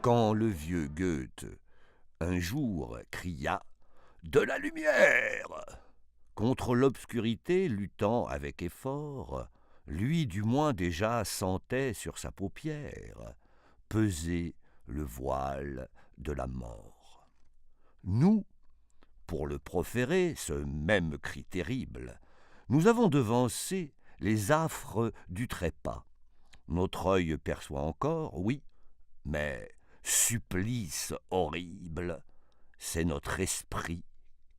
Quand le vieux Goethe, un jour, cria « De la lumière !» contre l'obscurité luttant avec effort, lui du moins déjà sentait sur sa paupière peser le voile de la mort. Nous, pour le proférer, ce même cri terrible, nous avons devancé les affres du trépas. Notre œil perçoit encore, oui, mais supplice horrible, c'est notre esprit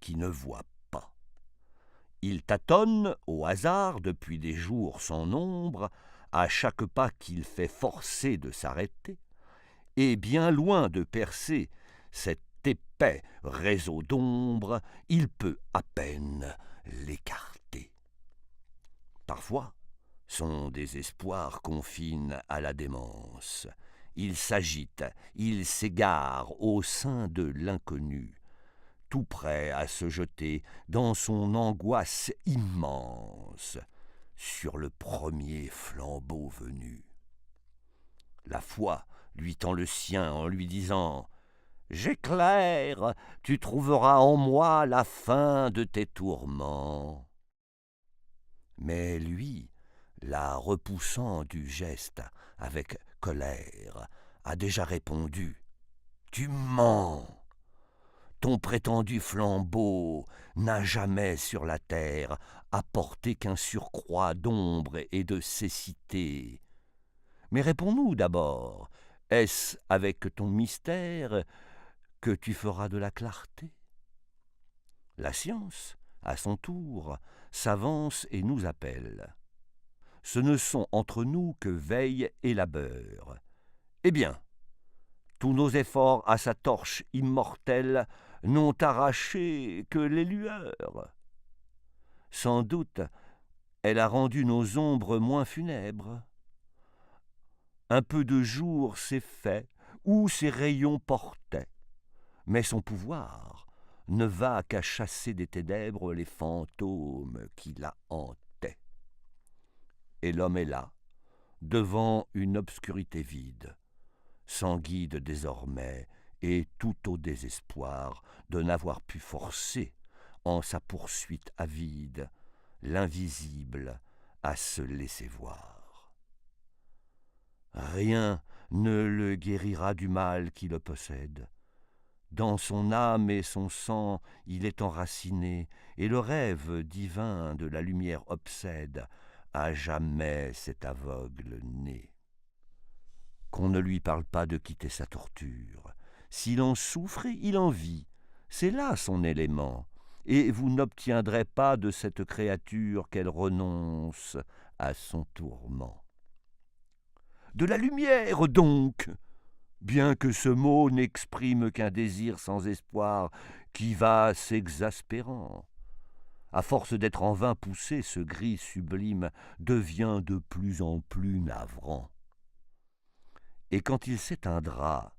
qui ne voit pas. Il tâtonne au hasard depuis des jours sans nombre, à chaque pas qu'il fait forcer de s'arrêter, et bien loin de percer cet épais réseau d'ombre, il peut à peine l'écarter. Parfois, son désespoir confine à la démence. Il s'agite, il s'égare au sein de l'inconnu, tout prêt à se jeter dans son angoisse immense sur le premier flambeau venu. La foi lui tend le sien en lui disant « J'éclaire, tu trouveras en moi la fin de tes tourments. » Mais lui, la repoussant du geste avec colère, a déjà répondu « Tu mens ! Ton prétendu flambeau n'a jamais sur la terre apporté qu'un surcroît d'ombre et de cécité. Mais réponds-nous d'abord, est-ce avec ton mystère que tu feras de la clarté ? La science, à son tour, s'avance et nous appelle. Ce ne sont entre nous que veille et labeur. Eh bien, tous nos efforts à sa torche immortelle n'ont arraché que les lueurs. Sans doute, elle a rendu nos ombres moins funèbres. Un peu de jour s'est fait, où ses rayons portaient, mais son pouvoir ne va qu'à chasser des ténèbres les fantômes qui la hantaient. Et l'homme est là, devant une obscurité vide, sans guide désormais, et tout au désespoir de n'avoir pu forcer, en sa poursuite avide, l'invisible à se laisser voir. Rien ne le guérira du mal qui le possède. Dans son âme et son sang, il est enraciné, et le rêve divin de la lumière obsède à jamais cet aveugle nez. Qu'on ne lui parle pas de quitter sa torture. S'il en souffre, il en vit. C'est là son élément. Et vous n'obtiendrez pas de cette créature qu'elle renonce à son tourment. De la lumière, donc, bien que ce mot n'exprime qu'un désir sans espoir qui va s'exaspérant. À force d'être en vain poussé, ce gris sublime devient de plus en plus navrant. Et quand il s'éteindra,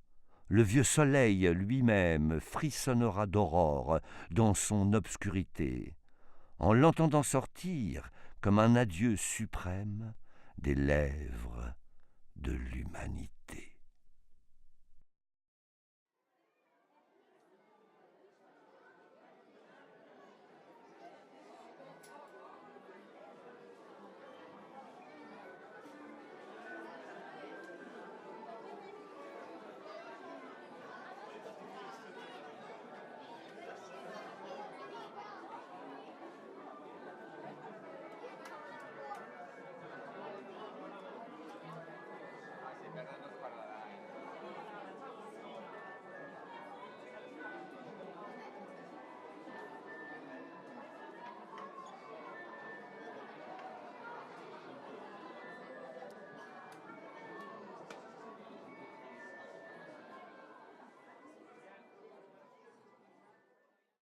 le vieux soleil lui-même frissonnera d'aurore dans son obscurité, en l'entendant sortir comme un adieu suprême des lèvres de l'humanité.